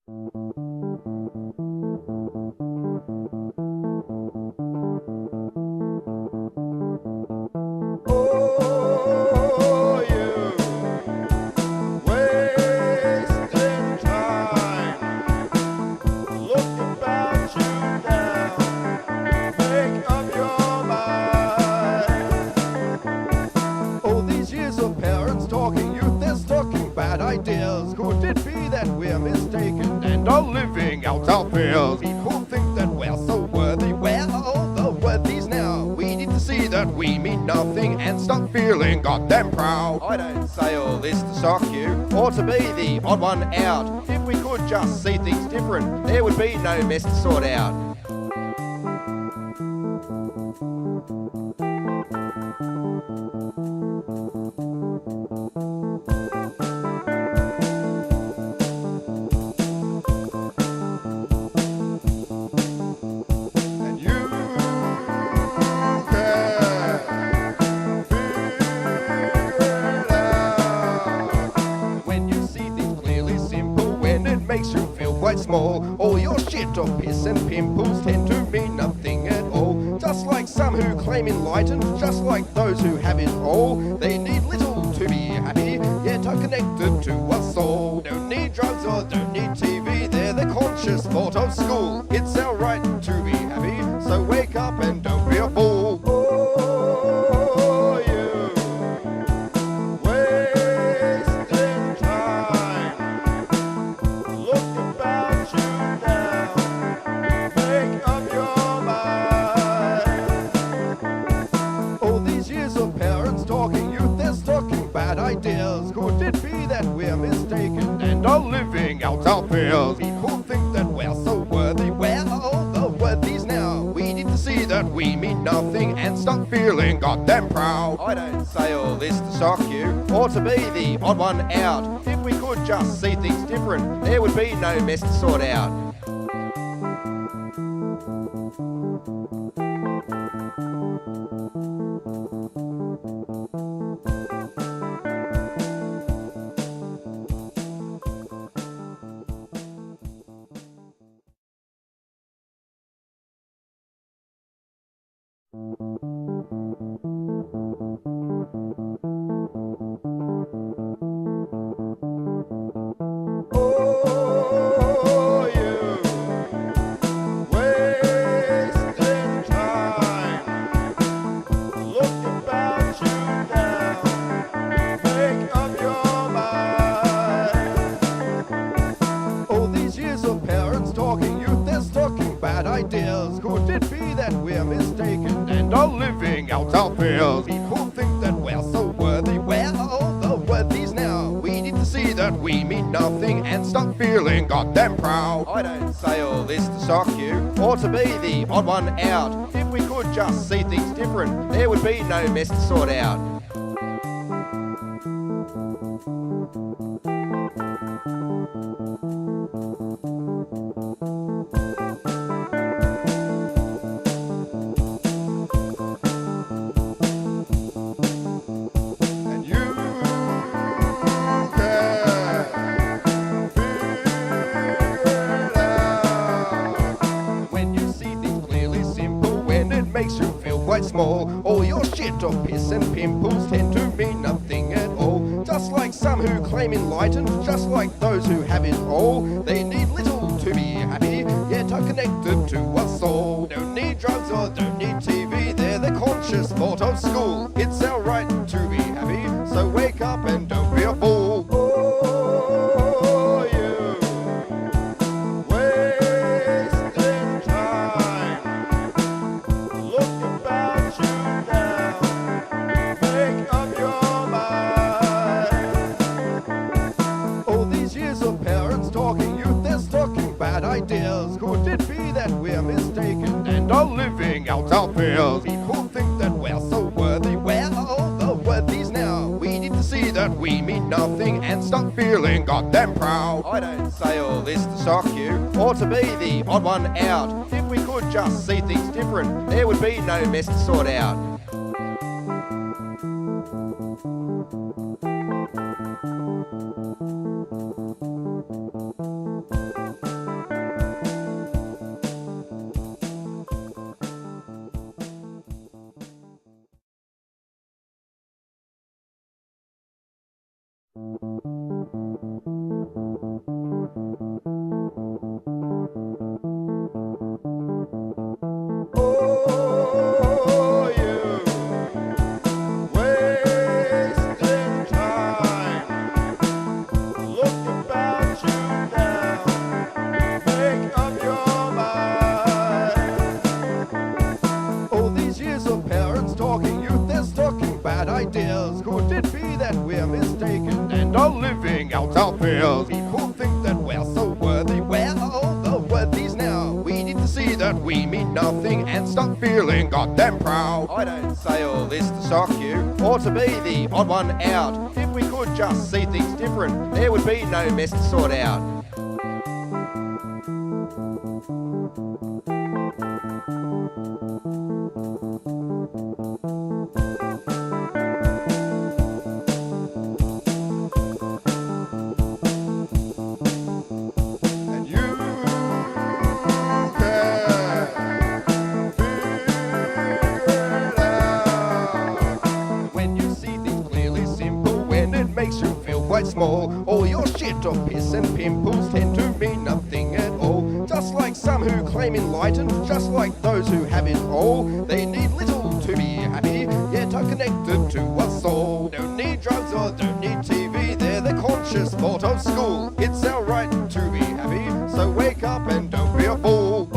Oh, you wasting time. Look about you now. Make up your mind. All these years of parents talking, youth they're stocking bad ideas. Could it be that we're mistaken and are living out our fears? People think that we're so worthy. Where are all the worthies now? We need to see that we mean nothing and stop feeling goddamn proud. I don't say all this to shock you or to be the odd one out. If we could just see things different, there would be no mess to sort out. And you can figure it out. When you see things clearly simple, when it makes you feel quite small, all your shit or piss and pimples tend to mean nothing at all. Just like some who claim enlightened, just like those who have it all. They need little to be happy, yet are connected to us all. Don't need drugs or don't need TV, they're the conscious thought of school. It's our right to be happy, so wake up and don't be a fool. Oh, you wasting time. Look about you now. Make up your mind. All these years of parents talking, youth they're stocking bad ideas. Could it be that we're mistaken and are living out our fears? People think that we're so worthy. Where are all the worthies now? We need to see that we mean nothing and stop feeling goddamn proud. I don't say all this to shock you or to be the odd one out. If we could just see things different, there would be no mess to sort out. Oh, you wasting time. Look about you now. Make up your mind. All these years of parents talking, youth they're stocking bad ideas. Could it be that we're mistaken and are living out our fears? People think that we're so worthy. Where are all the worthies now? We need to see that we mean nothing and stop feeling goddamn proud. I don't say all this to shock you or to be the odd one out. If we could just see things different, there would be no mess to sort out. And you can figure it out. When you see things clearly simple, when it makes you feel quite small, all your shit or piss and pimples tend to mean nothing at all. Just like some who claim enlightened, just like those who have it all. They need little to be happy, yet are connected to us all. Don't need drugs or don't need TV, they're the conscious thought of school. It's our right to be happy, so wake up and don't be a fool. Oh, you wasting time. Look about you now. Make up your mind. All these years of parents talking, youth they're stocking bad ideas. Could it be that we're mistaken and are living out our fears? People think that we're so worthy. Where are all the worthies now? We need to see that we mean nothing and stop feeling goddamn proud. I don't say all this to shock you or to be the odd one out. If we could just see things different, there would be no mess to sort out. Oh, you wasting time. Look about you now. Make up your mind. All these years of parents talking, youth they're stocking bad ideas. Could it be that we're mistaken and are living out our fears? People think that we're so worthy. We're all the worthies now. We need to see that we mean nothing and stop feeling goddamn proud. I don't say all this to shock you or to be the odd one out. If we could just see things different, there would be no mess to sort out. And you makes you feel quite small. All your shit or piss and pimples tend to mean nothing at all. Just like some who claim enlightened, just like those who have it all. They need little to be happy, yet are connected to us all. Don't need drugs or don't need TV, they're the conscious thought of school. It's our right to be happy, so wake up and don't be a fool.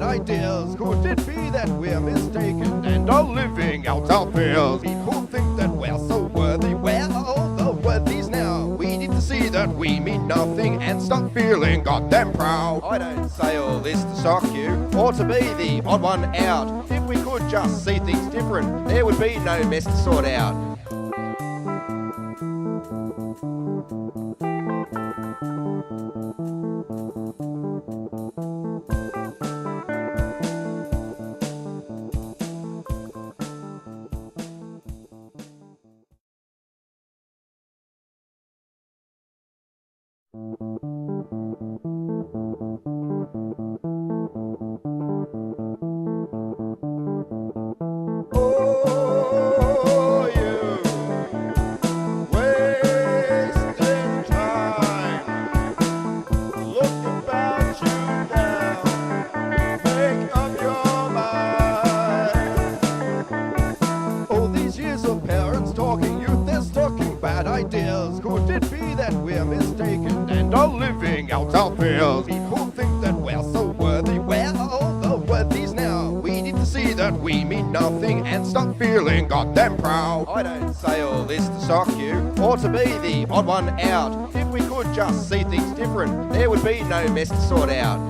Ideas. Could it be that we're mistaken and are living out our fears? People think that we're so worthy. We're all the worthies now. We need to see that we mean nothing and stop feeling goddamn proud. I don't say all this to shock you or to be the odd one out. If we could just see things different, there would be no mess to sort out. Oh, you wasting time. Look about you now. Make up your mind. All these years of parents talking, youth they're stocking bad ideas. Could it be that we're mistaken and are living out our fears? People think that we're so worthy. We're all the worthies now. We need to see that we mean nothing and stop feeling goddamn proud. I don't say all this to shock you or to be the odd one out. If we could just see things different, there would be no mess to sort out.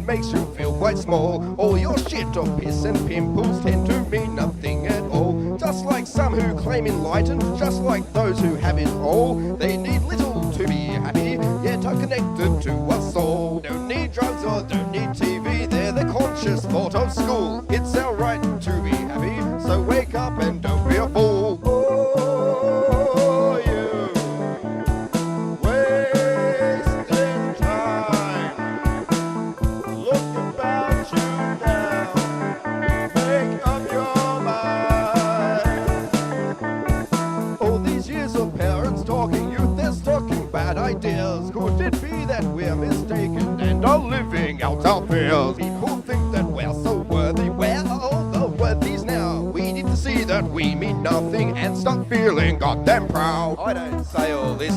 Makes you feel quite small. All your shit or piss and pimples tend to mean nothing at all. Just like some who claim enlightened, just like those who have it all. They need little to be happy, yet are connected to us all. Don't need drugs or don't need TV, they're the conscious thought of school. It's our right to be happy, so wake up and don't be a fool. Ideas. Could it be that we're mistaken and are living out our fears? People think that we're so worthy. We're all the worthies now. We need to see that we mean nothing and stop feeling goddamn proud. I don't say all this